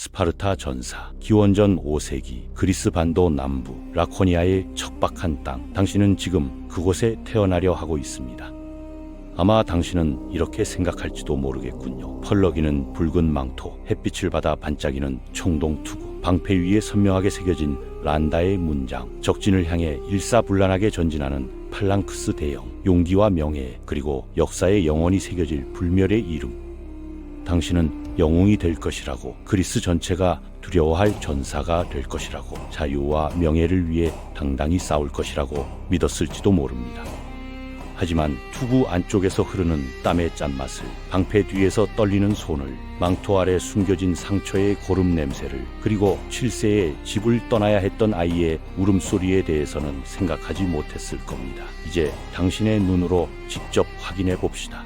스파르타 전사, 기원전 5세기 그리스 반도 남부 라코니아의 척박한 땅, 당신은 지금 그곳에 태어나려 하고 있습니다. 아마 당신은 이렇게 생각할지도 모르겠군요. 펄럭이는 붉은 망토, 햇빛을 받아 반짝이는 총동 투구, 방패 위에 선명하게 새겨진 란다의 문장, 적진을 향해 일사불란하게 전진하는 팔랑크스 대형, 용기와 명예, 그리고 역사에 영원히 새겨질 불멸의 이름. 당신은 영웅이 될 것이라고, 그리스 전체가 두려워할 전사가 될 것이라고, 자유와 명예를 위해 당당히 싸울 것이라고 믿었을지도 모릅니다. 하지만 투구 안쪽에서 흐르는 땀의 짠맛을, 방패 뒤에서 떨리는 손을, 망토 아래 숨겨진 상처의 고름 냄새를, 그리고 7세에 집을 떠나야 했던 아이의 울음소리에 대해서는 생각하지 못했을 겁니다. 이제 당신의 눈으로 직접 확인해 봅시다.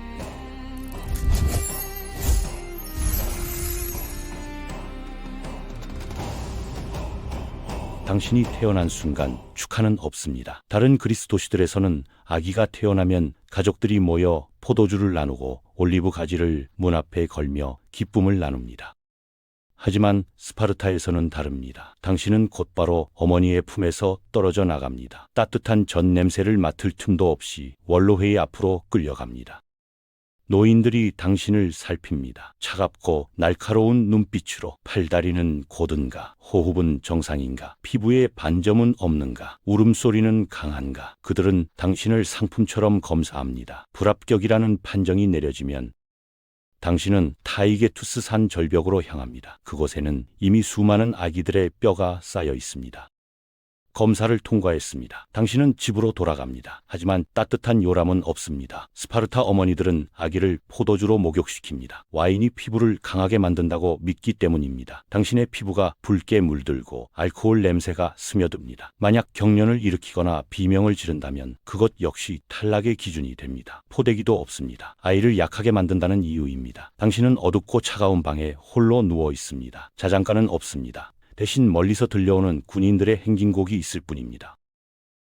당신이 태어난 순간 축하는 없습니다. 다른 그리스 도시들에서는 아기가 태어나면 가족들이 모여 포도주를 나누고 올리브 가지를 문 앞에 걸며 기쁨을 나눕니다. 하지만 스파르타에서는 다릅니다. 당신은 곧바로 어머니의 품에서 떨어져 나갑니다. 따뜻한 전 냄새를 맡을 틈도 없이 원로회의 앞으로 끌려갑니다. 노인들이 당신을 살핍니다. 차갑고 날카로운 눈빛으로 팔다리는 곧은가, 호흡은 정상인가, 피부에 반점은 없는가, 울음소리는 강한가. 그들은 당신을 상품처럼 검사합니다. 불합격이라는 판정이 내려지면 당신은 타이게투스 산 절벽으로 향합니다. 그곳에는 이미 수많은 아기들의 뼈가 쌓여 있습니다. 검사를 통과했습니다. 당신은 집으로 돌아갑니다. 하지만 따뜻한 요람은 없습니다. 스파르타 어머니들은 아기를 포도주로 목욕시킵니다. 와인이 피부를 강하게 만든다고 믿기 때문입니다. 당신의 피부가 붉게 물들고 알코올 냄새가 스며듭니다. 만약 경련을 일으키거나 비명을 지른다면 그것 역시 탈락의 기준이 됩니다. 포대기도 없습니다. 아이를 약하게 만든다는 이유입니다. 당신은 어둡고 차가운 방에 홀로 누워 있습니다. 자장가는 없습니다. 대신 멀리서 들려오는 군인들의 행진곡이 있을 뿐입니다.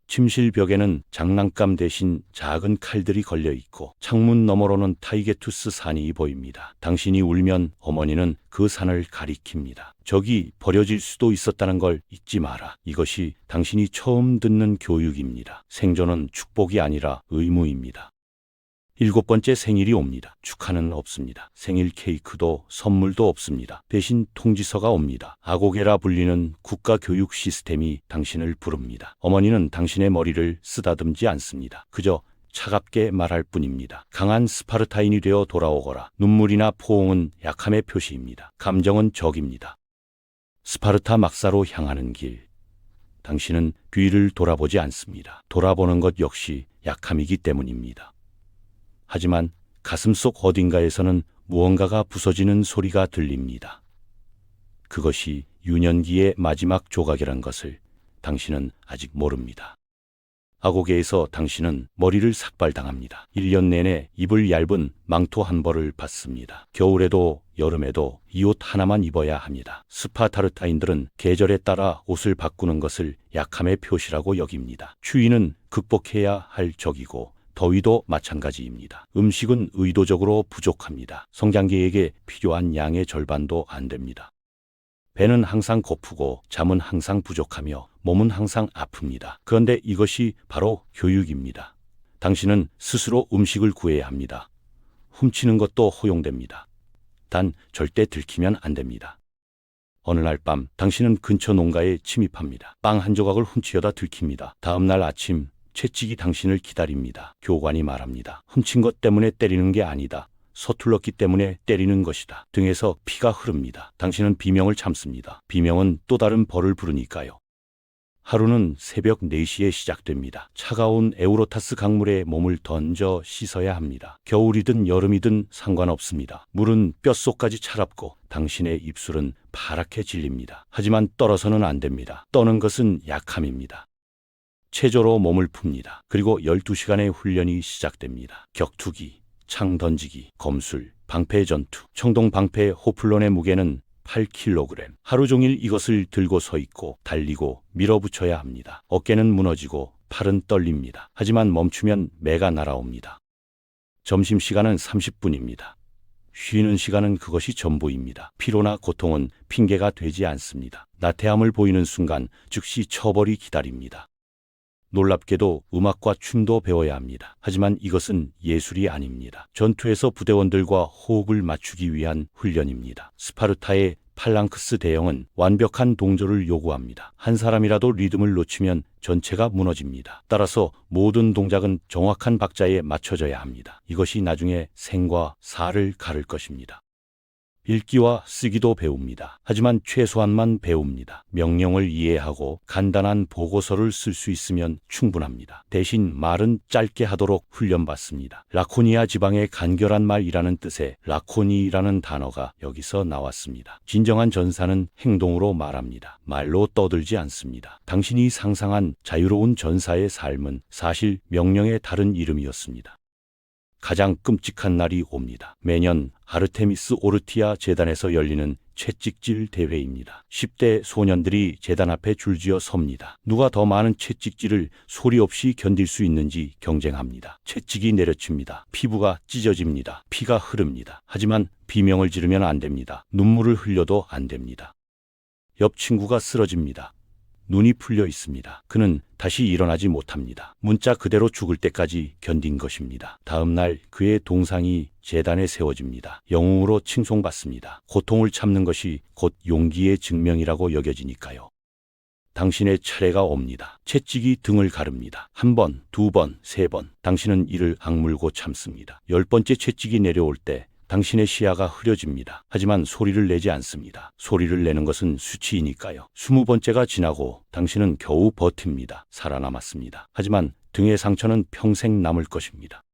침실 벽에는 장난감 대신 작은 칼들이 걸려 있고 창문 너머로는 타이게투스 산이 보입니다. 당신이 울면 어머니는 그 산을 가리킵니다. 적이 버려질 수도 있었다는 걸 잊지 마라. 이것이 당신이 처음 듣는 교육입니다. 생존은 축복이 아니라 의무입니다. 7번째 생일이 옵니다. 축하는 없습니다. 생일 케이크도 선물도 없습니다. 대신 통지서가 옵니다. 아고게라 불리는 국가교육 시스템이 당신을 부릅니다. 어머니는 당신의 머리를 쓰다듬지 않습니다. 그저 차갑게 말할 뿐입니다. 강한 스파르타인이 되어 돌아오거라. 눈물이나 포옹은 약함의 표시입니다. 감정은 적입니다. 스파르타 막사로 향하는 길. 당신은 뒤를 돌아보지 않습니다. 돌아보는 것 역시 약함이기 때문입니다. 하지만 가슴속 어딘가에서는 무언가가 부서지는 소리가 들립니다. 그것이 유년기의 마지막 조각이란 것을 당신은 아직 모릅니다. 아고게에서 당신은 머리를 삭발당합니다. 1년 내내 입을 얇은 망토 한 벌을 받습니다. 겨울에도 여름에도 이 옷 하나만 입어야 합니다. 스파르타인들은 계절에 따라 옷을 바꾸는 것을 약함의 표시라고 여깁니다. 추위는 극복해야 할 적이고 더위도 마찬가지입니다. 음식은 의도적으로 부족합니다. 성장기에게 필요한 양의 절반도 안 됩니다. 배는 항상 고프고 잠은 항상 부족하며 몸은 항상 아픕니다. 그런데 이것이 바로 교육입니다. 당신은 스스로 음식을 구해야 합니다. 훔치는 것도 허용됩니다. 단 절대 들키면 안 됩니다. 어느 날 밤 당신은 근처 농가에 침입합니다. 빵 한 조각을 훔치려다 들킵니다. 다음 날 아침 채찍이 당신을 기다립니다. 교관이 말합니다. 훔친 것 때문에 때리는 게 아니다. 서툴렀기 때문에 때리는 것이다. 등에서 피가 흐릅니다. 당신은 비명을 참습니다. 비명은 또 다른 벌을 부르니까요. 하루는 새벽 4시에 시작됩니다. 차가운 에우로타스 강물에 몸을 던져 씻어야 합니다. 겨울이든 여름이든 상관없습니다. 물은 뼛속까지 차갑고 당신의 입술은 파랗게 질립니다. 하지만 떨어서는 안 됩니다. 떠는 것은 약함입니다. 체조로 몸을 풉니다. 그리고 12시간의 훈련이 시작됩니다. 격투기, 창 던지기, 검술, 방패 전투. 청동 방패 호플론의 무게는 8kg. 하루 종일 이것을 들고 서 있고 달리고 밀어붙여야 합니다. 어깨는 무너지고 팔은 떨립니다. 하지만 멈추면 매가 날아옵니다. 점심시간은 30분입니다. 쉬는 시간은 그것이 전부입니다. 피로나 고통은 핑계가 되지 않습니다. 나태함을 보이는 순간 즉시 처벌이 기다립니다. 놀랍게도 음악과 춤도 배워야 합니다. 하지만 이것은 예술이 아닙니다. 전투에서 부대원들과 호흡을 맞추기 위한 훈련입니다. 스파르타의 팔랑크스 대형은 완벽한 동조를 요구합니다. 한 사람이라도 리듬을 놓치면 전체가 무너집니다. 따라서 모든 동작은 정확한 박자에 맞춰져야 합니다. 이것이 나중에 생과 사를 가를 것입니다. 읽기와 쓰기도 배웁니다. 하지만 최소한만 배웁니다. 명령을 이해하고 간단한 보고서를 쓸 수 있으면 충분합니다. 대신 말은 짧게 하도록 훈련받습니다. 라코니아 지방의 간결한 말이라는 뜻의 라코니라는 단어가 여기서 나왔습니다. 진정한 전사는 행동으로 말합니다. 말로 떠들지 않습니다. 당신이 상상한 자유로운 전사의 삶은 사실 명령의 다른 이름이었습니다. 가장 끔찍한 날이 옵니다. 매년 아르테미스 오르티아 재단에서 열리는 채찍질 대회입니다. 10대 소년들이 재단 앞에 줄지어 섭니다. 누가 더 많은 채찍질을 소리 없이 견딜 수 있는지 경쟁합니다. 채찍이 내려칩니다. 피부가 찢어집니다. 피가 흐릅니다. 하지만 비명을 지르면 안 됩니다. 눈물을 흘려도 안 됩니다. 옆 친구가 쓰러집니다. 눈이 풀려 있습니다. 그는 다시 일어나지 못합니다. 문자 그대로 죽을 때까지 견딘 것입니다. 다음 날 그의 동상이 재단에 세워집니다. 영웅으로 칭송받습니다. 고통을 참는 것이 곧 용기의 증명이라고 여겨지니까요. 당신의 차례가 옵니다. 채찍이 등을 가릅니다. 한 번, 두 번, 세 번. 당신은 이를 악물고 참습니다. 10번째 채찍이 내려올 때 당신의 시야가 흐려집니다. 하지만 소리를 내지 않습니다. 소리를 내는 것은 수치이니까요. 20번째가 지나고 당신은 겨우 버팁니다. 살아남았습니다. 하지만 등의 상처는 평생 남을 것입니다.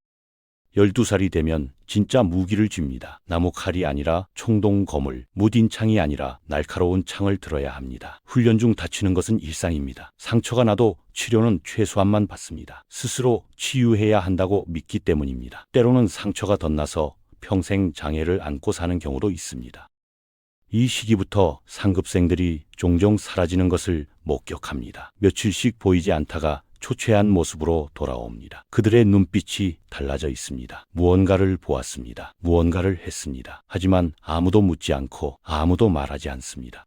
12살이 되면 진짜 무기를 쥡니다. 나무칼이 아니라 총동 거물, 무딘 창이 아니라 날카로운 창을 들어야 합니다. 훈련 중 다치는 것은 일상입니다. 상처가 나도 치료는 최소한만 받습니다. 스스로 치유해야 한다고 믿기 때문입니다. 때로는 상처가 덧나서 평생 장애를 안고 사는 경우도 있습니다. 이 시기부터 상급생들이 종종 사라지는 것을 목격합니다. 며칠씩 보이지 않다가 초췌한 모습으로 돌아옵니다. 그들의 눈빛이 달라져 있습니다. 무언가를 보았습니다. 무언가를 했습니다. 하지만 아무도 묻지 않고 아무도 말하지 않습니다.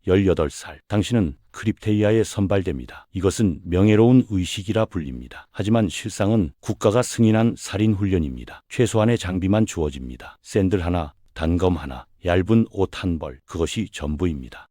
18살, 당신은 크립테이아에 선발됩니다. 이것은 명예로운 의식이라 불립니다. 하지만 실상은 국가가 승인한 살인훈련입니다. 최소한의 장비만 주어집니다. 샌들 하나, 단검 하나, 얇은 옷 한 벌, 그것이 전부입니다.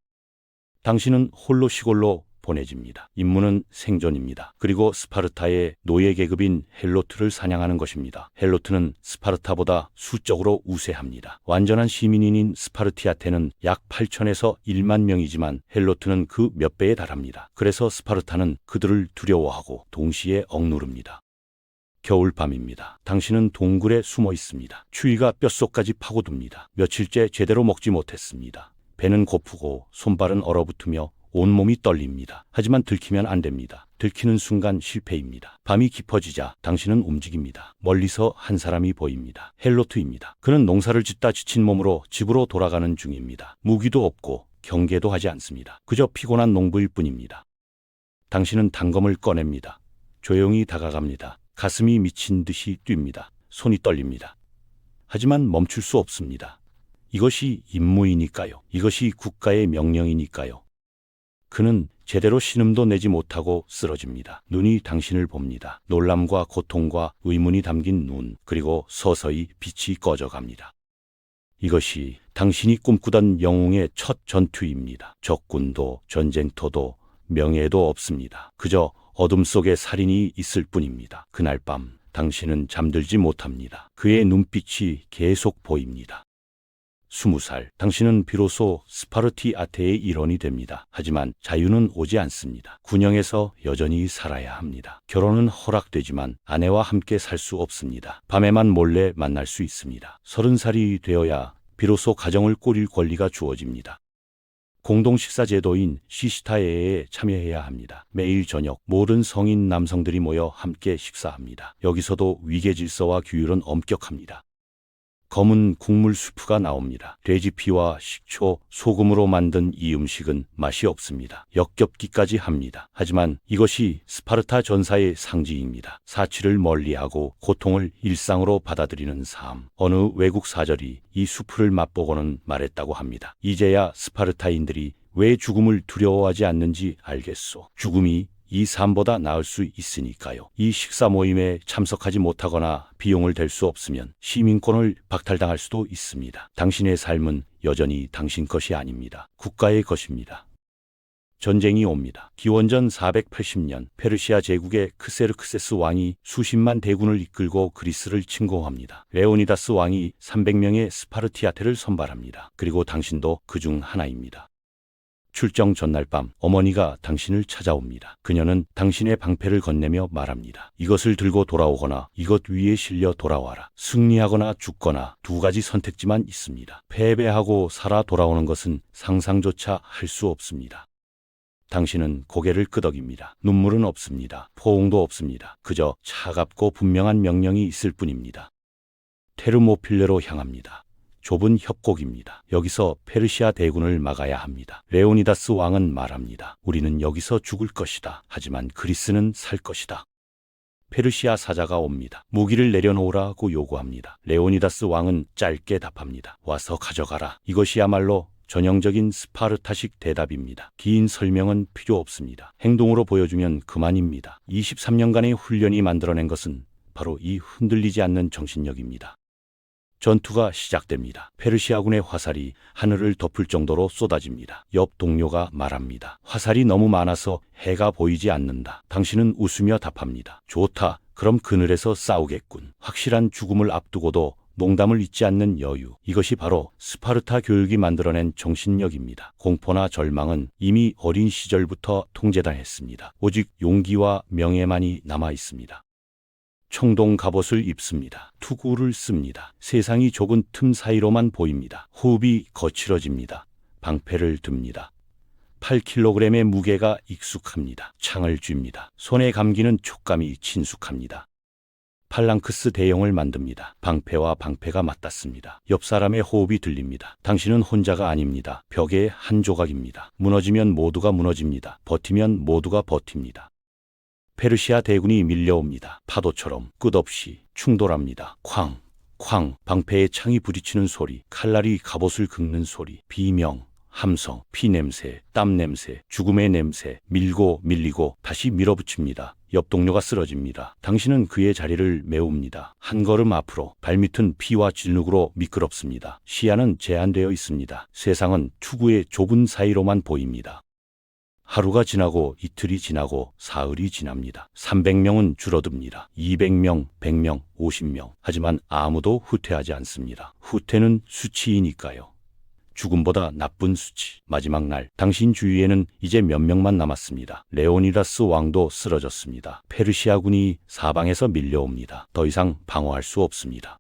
당신은 홀로 시골로 보내집니다. 임무는 생존입니다. 그리고 스파르타의 노예 계급인 헬로트를 사냥하는 것입니다. 헬로트는 스파르타보다 수적으로 우세합니다. 완전한 시민인인 스파르티아테는 약 8천에서 1만 명이지만 헬로트는 그 몇 배에 달합니다. 그래서 스파르타는 그들을 두려워하고 동시에 억누릅니다. 겨울밤입니다. 당신은 동굴에 숨어 있습니다. 추위가 뼛속까지 파고듭니다. 며칠째 제대로 먹지 못했습니다. 배는 고프고 손발은 얼어붙으며 온몸이 떨립니다. 하지만 들키면 안 됩니다. 들키는 순간 실패입니다. 밤이 깊어지자 당신은 움직입니다. 멀리서 한 사람이 보입니다. 헬로트입니다. 그는 농사를 짓다 지친 몸으로 집으로 돌아가는 중입니다. 무기도 없고 경계도 하지 않습니다. 그저 피곤한 농부일 뿐입니다. 당신은 단검을 꺼냅니다. 조용히 다가갑니다. 가슴이 미친 듯이 뜁니다. 손이 떨립니다. 하지만 멈출 수 없습니다. 이것이 임무이니까요. 이것이 국가의 명령이니까요. 그는 제대로 신음도 내지 못하고 쓰러집니다. 눈이 당신을 봅니다. 놀람과 고통과 의문이 담긴 눈, 그리고 서서히 빛이 꺼져갑니다. 이것이 당신이 꿈꾸던 영웅의 첫 전투입니다. 적군도 전쟁터도 명예도 없습니다. 그저 어둠 속에 살인이 있을 뿐입니다. 그날 밤 당신은 잠들지 못합니다. 그의 눈빛이 계속 보입니다. 20살, 당신은 비로소 스파르티아테의 일원이 됩니다. 하지만 자유는 오지 않습니다. 군영에서 여전히 살아야 합니다. 결혼은 허락되지만 아내와 함께 살 수 없습니다. 밤에만 몰래 만날 수 있습니다. 30살이 되어야 비로소 가정을 꾸릴 권리가 주어집니다. 공동 식사 제도인 시시타에에 참여해야 합니다. 매일 저녁 모든 성인 남성들이 모여 함께 식사합니다. 여기서도 위계 질서와 규율은 엄격합니다. 검은 국물 수프가 나옵니다. 돼지피와 식초, 소금으로 만든 이 음식은 맛이 없습니다. 역겹기까지 합니다. 하지만 이것이 스파르타 전사의 상징입니다. 사치를 멀리하고 고통을 일상으로 받아들이는 삶. 어느 외국 사절이 이 수프를 맛보고는 말했다고 합니다. 이제야 스파르타인들이 왜 죽음을 두려워하지 않는지 알겠소. 죽음이 이 삶보다 나을 수 있으니까요. 이 식사 모임에 참석하지 못하거나 비용을 댈 수 없으면 시민권을 박탈당할 수도 있습니다. 당신의 삶은 여전히 당신 것이 아닙니다. 국가의 것입니다. 전쟁이 옵니다. 기원전 480년 페르시아 제국의 크세르크세스 왕이 수십만 대군을 이끌고 그리스를 침공합니다. 레오니다스 왕이 300명의 스파르티아테를 선발합니다. 그리고 당신도 그중 하나입니다. 출정 전날 밤 어머니가 당신을 찾아옵니다. 그녀는 당신의 방패를 건네며 말합니다. 이것을 들고 돌아오거나 이것 위에 실려 돌아와라. 승리하거나 죽거나 두 가지 선택지만 있습니다. 패배하고 살아 돌아오는 것은 상상조차 할 수 없습니다. 당신은 고개를 끄덕입니다. 눈물은 없습니다. 포옹도 없습니다. 그저 차갑고 분명한 명령이 있을 뿐입니다. 테르모필레로 향합니다. 좁은 협곡입니다. 여기서 페르시아 대군을 막아야 합니다. 레오니다스 왕은 말합니다. 우리는 여기서 죽을 것이다. 하지만 그리스는 살 것이다. 페르시아 사자가 옵니다. 무기를 내려놓으라고 요구합니다. 레오니다스 왕은 짧게 답합니다. 와서 가져가라. 이것이야말로 전형적인 스파르타식 대답입니다. 긴 설명은 필요 없습니다. 행동으로 보여주면 그만입니다. 23년간의 훈련이 만들어낸 것은 바로 이 흔들리지 않는 정신력입니다. 전투가 시작됩니다. 페르시아군의 화살이 하늘을 덮을 정도로 쏟아집니다. 옆 동료가 말합니다. 화살이 너무 많아서 해가 보이지 않는다. 당신은 웃으며 답합니다. 좋다. 그럼 그늘에서 싸우겠군. 확실한 죽음을 앞두고도 농담을 잊지 않는 여유. 이것이 바로 스파르타 교육이 만들어낸 정신력입니다. 공포나 절망은 이미 어린 시절부터 통제당했습니다. 오직 용기와 명예만이 남아 있습니다. 청동 갑옷을 입습니다. 투구를 씁니다. 세상이 좁은 틈 사이로만 보입니다. 호흡이 거칠어집니다. 방패를 듭니다. 8kg의 무게가 익숙합니다. 창을 쥡니다. 손에 감기는 촉감이 친숙합니다. 팔랑크스 대형을 만듭니다. 방패와 방패가 맞닿습니다. 옆 사람의 호흡이 들립니다. 당신은 혼자가 아닙니다. 벽의 한 조각입니다. 무너지면 모두가 무너집니다. 버티면 모두가 버팁니다. 페르시아 대군이 밀려옵니다. 파도처럼 끝없이 충돌합니다. 쾅, 쾅, 방패에 창이 부딪히는 소리, 칼날이 갑옷을 긁는 소리, 비명, 함성, 피냄새, 땀냄새, 죽음의 냄새, 밀고 밀리고 다시 밀어붙입니다. 옆 동료가 쓰러집니다. 당신은 그의 자리를 메웁니다. 한 걸음 앞으로, 발밑은 피와 진흙으로 미끄럽습니다. 시야는 제한되어 있습니다. 세상은 투구의 좁은 사이로만 보입니다. 하루가 지나고 이틀이 지나고 사흘이 지납니다. 300명은 줄어듭니다. 200명, 100명, 50명. 하지만 아무도 후퇴하지 않습니다. 후퇴는 수치이니까요. 죽음보다 나쁜 수치. 마지막 날 당신 주위에는 이제 몇 명만 남았습니다. 레오니다스 왕도 쓰러졌습니다. 페르시아군이 사방에서 밀려옵니다. 더 이상 방어할 수 없습니다.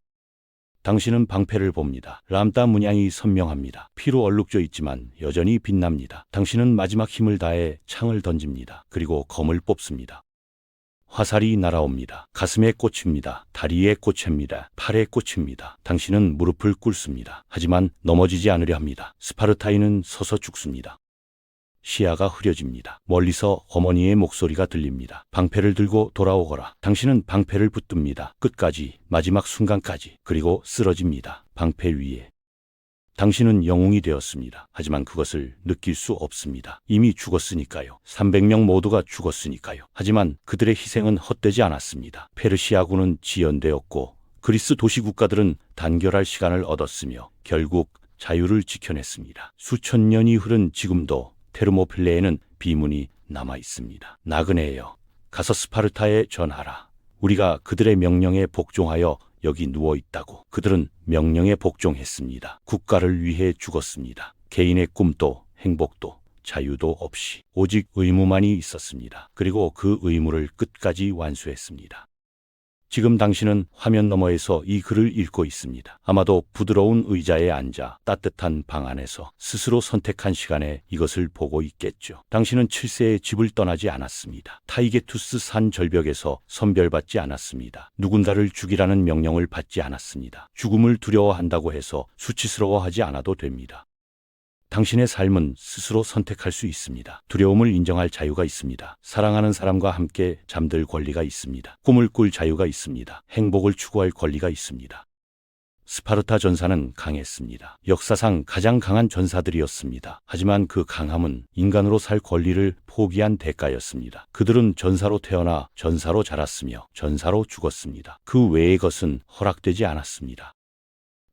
당신은 방패를 봅니다. 람따 문양이 선명합니다. 피로 얼룩져 있지만 여전히 빛납니다. 당신은 마지막 힘을 다해 창을 던집니다. 그리고 검을 뽑습니다. 화살이 날아옵니다. 가슴에 꽂힙니다. 다리에 꽂힙니다. 팔에 꽂힙니다. 당신은 무릎을 꿇습니다. 하지만 넘어지지 않으려 합니다. 스파르타인은 서서 죽습니다. 시야가 흐려집니다. 멀리서 어머니의 목소리가 들립니다. 방패를 들고 돌아오거라. 당신은 방패를 붙듭니다. 끝까지, 마지막 순간까지. 그리고 쓰러집니다. 방패 위에. 당신은 영웅이 되었습니다. 하지만 그것을 느낄 수 없습니다. 이미 죽었으니까요. 300명 모두가 죽었으니까요. 하지만 그들의 희생은 헛되지 않았습니다. 페르시아군은 지연되었고 그리스 도시국가들은 단결할 시간을 얻었으며 결국 자유를 지켜냈습니다. 수천 년이 흐른 지금도 테르모필레에는 비문이 남아 있습니다. 나그네여, 가서 스파르타에 전하라. 우리가 그들의 명령에 복종하여 여기 누워 있다고. 그들은 명령에 복종했습니다. 국가를 위해 죽었습니다. 개인의 꿈도 행복도 자유도 없이 오직 의무만이 있었습니다. 그리고 그 의무를 끝까지 완수했습니다. 지금 당신은 화면 너머에서 이 글을 읽고 있습니다. 아마도 부드러운 의자에 앉아 따뜻한 방 안에서 스스로 선택한 시간에 이것을 보고 있겠죠. 당신은 7세에 집을 떠나지 않았습니다. 타이게투스 산 절벽에서 선별받지 않았습니다. 누군가를 죽이라는 명령을 받지 않았습니다. 죽음을 두려워한다고 해서 수치스러워하지 않아도 됩니다. 당신의 삶은 스스로 선택할 수 있습니다. 두려움을 인정할 자유가 있습니다. 사랑하는 사람과 함께 잠들 권리가 있습니다. 꿈을 꿀 자유가 있습니다. 행복을 추구할 권리가 있습니다. 스파르타 전사는 강했습니다. 역사상 가장 강한 전사들이었습니다. 하지만 그 강함은 인간으로 살 권리를 포기한 대가였습니다. 그들은 전사로 태어나 전사로 자랐으며 전사로 죽었습니다. 그 외의 것은 허락되지 않았습니다.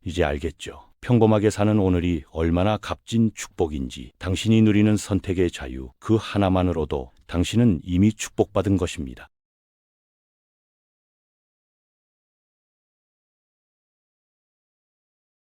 이제 알겠죠? 평범하게 사는 오늘이 얼마나 값진 축복인지, 당신이 누리는 선택의 자유, 그 하나만으로도 당신은 이미 축복받은 것입니다.